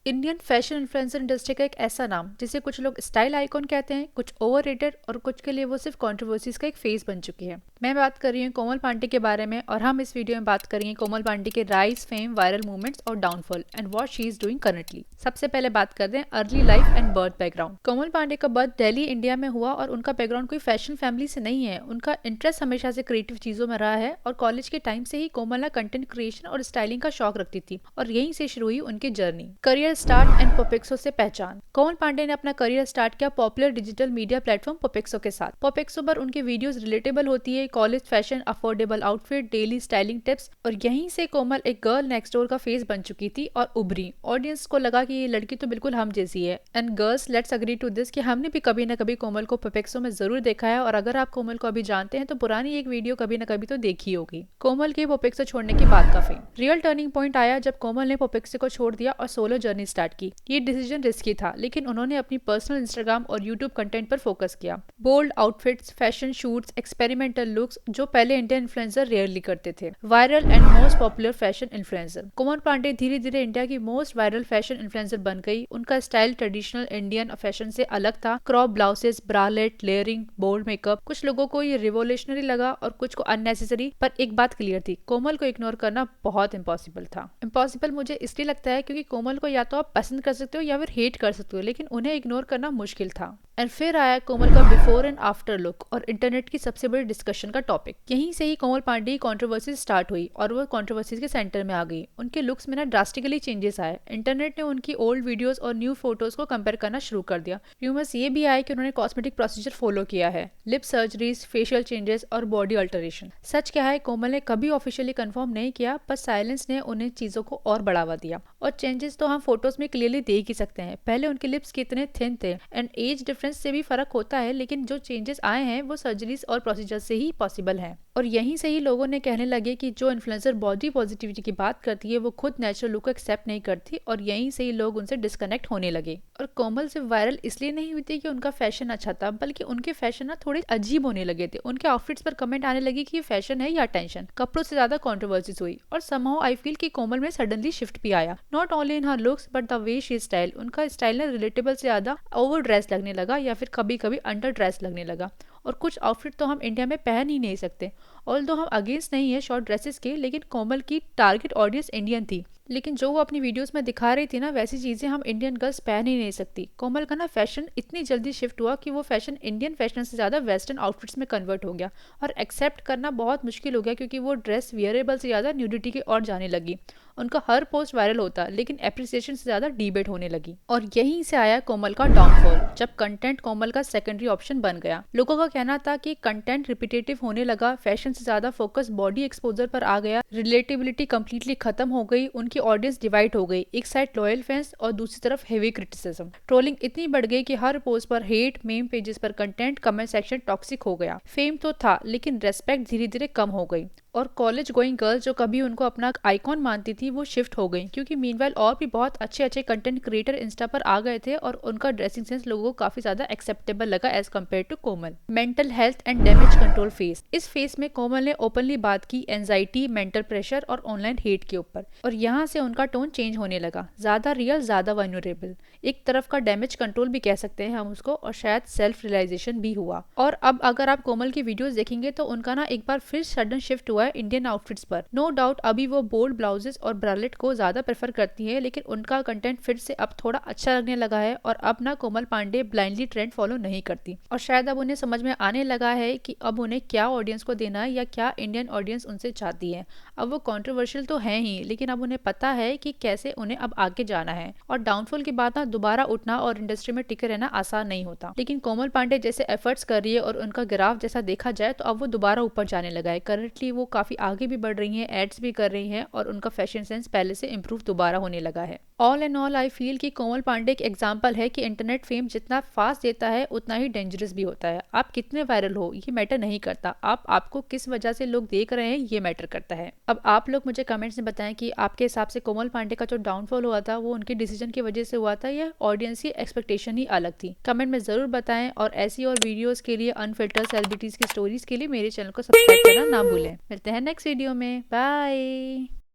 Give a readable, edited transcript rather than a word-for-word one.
Indian fashion influencer industry का एक ऐसा नाम जिसे कुछ लोग स्टाइल आइकॉन कहते हैं, कुछ ओवररेटेड और कुछ के लिए वो सिर्फ कंट्रोवर्सीज का एक फेस बन चुकी है। मैं बात कर रही हूँ कोमल पांडे के बारे में और हम इस वीडियो में बात करेंगे कोमल पांडे के राइज, फेम, वायरल मूवमेंट्स और downfall and what she is doing currently. सबसे पहले बात करते हैं early life and birth background. Komal Pandey का बर्थ दिल्ली, इंडिया में हुआ और उनका बैकग्राउंड कोई फैशन फैमिली से नहीं है। उनका इंटरेस्ट हमेशा से क्रिएटिव चीजों में रहा है और कॉलेज के टाइम से ही कोमल कंटेंट क्रिएशन और स्टाइलिंग का शौक रखती थी और यहीं से शुरू हुई उनकी जर्नी। करियर स्टार्ट एंड पोपेक्सो से पहचान। कोमल पांडे ने अपना करियर स्टार्ट किया पॉपुलर डिजिटल मीडिया प्लेटफॉर्म पोपेक्सो के साथ। पोपेक्सो पर उनके वीडियोस रिलेटेबल होती है, college fashion, affordable outfit, daily styling tips और यहीं से कोमल एक गर्ल नेक्स्ट डोर का फेस बन चुकी थी और उभरी। ऑडियंस को लगा कि ये लड़की तो बिल्कुल हम जैसी है। And girls let's agree to this कि हमने भी कभी न कभी कोमल को पोपेक्सो में जरूर देखा है और अगर आप कोमल को अभी जानते हैं तो पुरानी एक वीडियो कभी न कभी तो देखी होगी। कोमल के पोपेक्सो छोड़ने के बाद का फेम। रियल टर्निंग पॉइंट आया जब कोमल ने पोपेक्सो को छोड़ दिया और सोलो जर्नी स्टार्ट की। ये डिसीजन रिस्की था लेकिन उन्होंने अपनी पर्सनल इंस्टाग्राम और यूट्यूब कंटेंट पर फोकस किया। Bold outfits, fashion shoots, experimental looks जो पहले इंडियन इन्फ्लुएंसर रेयरली करते थे। Viral and most popular fashion influencer. Komal Pandey धीरे धीरे इंडिया की मोस्ट वायरल फैशन इन्फ्लुएंसर बन गई। उनका स्टाइल ट्रेडिशनल इंडियन फैशन से अलग था। Crop blouses, bralette, layering, bold makeup. कुछ लोगों को ये रिवोल्यूशनरी लगा और कुछ को अननेसेसरी, पर एक बात क्लियर थी, कोमल को इग्नोर करना बहुत इम्पॉसिबल था। इम्पॉसिबल मुझे इसलिए लगता है क्योंकि कोमल को या तो आप पसंद कर सकते हो या फिर हेट कर सकते हो, लेकिन उन्हें इग्नोर करना मुश्किल था। एंड फिर आया कोमल का बिफोर एंड आफ्टर लुक और इंटरनेट की सबसे बड़ी डिस्कशन का टॉपिक। यहीं से ही कोमल पांडे की कंट्रोवर्सी स्टार्ट हुई और वो कंट्रोवर्सीज के सेंटर में आ गई। उनके लुक्स में ना ड्रास्टिकली चेंजेस आए। इंटरनेट ने उनकी ओल्ड वीडियोस और न्यू फोटोज को कंपेयर करना शुरू कर दिया। र्यूमर्स ये भी आए कि उन्होंने कॉस्मेटिक प्रोसीजर फॉलो किया है, लिप सर्जरीज, फेशियल चेंजेस और बॉडी अल्टरेशन। सच क्या है, कोमल ने कभी ऑफिशियली कंफर्म नहीं किया, पर साइलेंस ने उन्हें चीजों को और बढ़ावा दिया। और चेंजेस तो हम फोटोज में क्लियरली देख ही सकते हैं। पहले उनके लिप्स कितने थिन थे एंड एज डिफरेंस से भी फर्क होता है, लेकिन जो चेंजेस आए हैं वो सर्जरीज और प्रोसीजर से ही पॉसिबल है। और यहीं से ही लोगों ने कहने लगे कि जो इन्फ्लुएंसर बॉडी पॉजिटिविटी की बात करती है वो खुद नेचुरल लुक को एक्सेप्ट नहीं करती और यहीं से ही लोग उनसे डिस्कनेक्ट होने लगे। और कोमल सिर्फ वायरल इसलिए नहीं हुई थी कि उनका फैशन अच्छा था, बल्कि उनके फैशन ना थोड़े अजीब होने लगे थे। उनके आउटफिट्स पर कमेंट आने लगे कि ये फैशन है या टेंशन। कपड़ों से ज्यादा कंट्रोवर्सीज हुई और समहाउ आई फील कि कोमल में सडनली शिफ्ट भी आया। Not only in her looks but the way she style. उनका स्टाइल ना रिलेटेबल से ज्यादा ओवर ड्रेस लगने लगा या फिर कभी कभी अंडर ड्रेस लगने लगा। और कुछ आउटफिट तो हम इंडिया में पहन ही नहीं सकते। ऑल्दो हम अगेंस्ट नहीं है शॉर्ट ड्रेसेस के, लेकिन कोमल की टारगेट ऑडियंस इंडियन थी। लेकिन जो वो अपनी वीडियोस में दिखा रही थी ना, वैसी चीजें हम इंडियन गर्ल्स पहन ही नहीं सकती। कोमल का ना फैशन इतनी जल्दी शिफ्ट हुआ कि वो फैशन इंडियन फैशन से ज्यादा वेस्टर्न आउटफिट्स में कन्वर्ट हो गया और एक्सेप्ट करना बहुत मुश्किल हो गया क्योंकि वो ड्रेस वियरेबल से ज्यादा न्यूडिटी की ओर जाने लगी। उनका हर पोस्ट वायरल होता लेकिन एप्रिसिएशन से ज्यादा डिबेट होने लगी। और यहीं से आया कोमल का डाउनफॉल, जब कंटेंट कोमल का सेकेंडरी ऑप्शन बन गया। लोगों का कहना था कि कंटेंट रिपीटेटिव होने लगा, फैशन से ज्यादा फोकस बॉडी एक्सपोजर पर आ गया, रिलेटेबिलिटी कंप्लीटली खत्म हो गई, उनकी ऑडियंस डिवाइड हो गई, एक साइड लॉयल फैंस और दूसरी तरफ हेवी क्रिटिसिज्म। ट्रोलिंग इतनी बढ़ गई कि हर पोस्ट पर हेट, मेम पेजेस पर कंटेंट, कमेंट सेक्शन टॉक्सिक हो गया। फेम तो था लेकिन रेस्पेक्ट धीरे धीरे कम हो गई और कॉलेज गोइंग गर्ल्स जो कभी उनको अपना आइकॉन मानती थी वो शिफ्ट हो गई क्योंकि मीनवाइल और भी बहुत अच्छे अच्छे कंटेंट क्रिएटर इंस्टा पर आ गए थे और उनका ड्रेसिंग सेंस लोगों को काफी ज्यादा एक्सेप्टेबल लगा as compare to Komal. Mental health and damage control phase. इस फेस में कोमल ने ओपनली बात की एंजाइटी, मेंटल प्रेशर और ऑनलाइन हेट के ऊपर और यहाँ से उनका टोन चेंज होने लगा, ज्यादा रियल, ज्यादा वल्नरेबल। एक तरफ का डैमेज कंट्रोल भी कह सकते हैं हम उसको और शायद सेल्फ रियलाइजेशन भी हुआ। और अब अगर आप कोमल की वीडियोस देखेंगे तो उनका ना एक बार फिर सडन शिफ्ट हुआ है इंडियन आउटफिट्स पर। नो डाउट अभी वो बोल्ड ब्लाउजेस और ब्रालेट को ज्यादा प्रेफर करती है, लेकिन उनका कंटेंट फिर से अब थोड़ा अच्छा लगने लगा है और अब ना कोमल पांडे ब्लाइंडली ट्रेंड फॉलो नहीं करती और शायद अब उन्हें समझ में आने लगा है कि अब उन्हें क्या ऑडियंस को देना है या क्या इंडियन ऑडियंस उनसे चाहती है। अब वो कंट्रोवर्शियल तो है ही, लेकिन अब उन्हें पता है कि कैसे उन्हें अब आगे जाना है। और डाउनफॉल के बाद ना दोबारा उठना और इंडस्ट्री में टिके रहना आसान नहीं होता, लेकिन कोमल पांडे जैसे एफर्ट्स कर रही है और उनका ग्राफ जैसा देखा जाए तो अब वो दोबारा ऊपर जाने लगा है। करंटली वो काफी आगे भी बढ़ रही हैं, एड्स भी कर रही हैं और उनका फैशन सेंस पहले से इम्प्रूव दोबारा होने लगा है। All and all I feel कि कोमल पांडे एक एग्जांपल है कि इंटरनेट फेम जितना फास्ट देता है उतना ही डेंजरस भी होता है। आप कितने वायरल हो ये मैटर नहीं करता, आपको किस वजह से लोग देख रहे हैं ये मैटर करता है। अब आप लोग मुझे कमेंट्स में बताएं कि आपके हिसाब से कोमल पांडे का जो डाउनफॉल हुआ था वो उनके डिसीजन की वजह से हुआ था या ऑडियंस की एक्सपेक्टेशन ही अलग थी। कमेंट में जरूर बताएं और ऐसी और वीडियोस के लिए, अनफिल्टर सेलिब्रिटीज की स्टोरीज के लिए मेरे चैनल को सब्सक्राइब करना ना भूलें। मिलते हैं नेक्स्ट वीडियो में, बाय।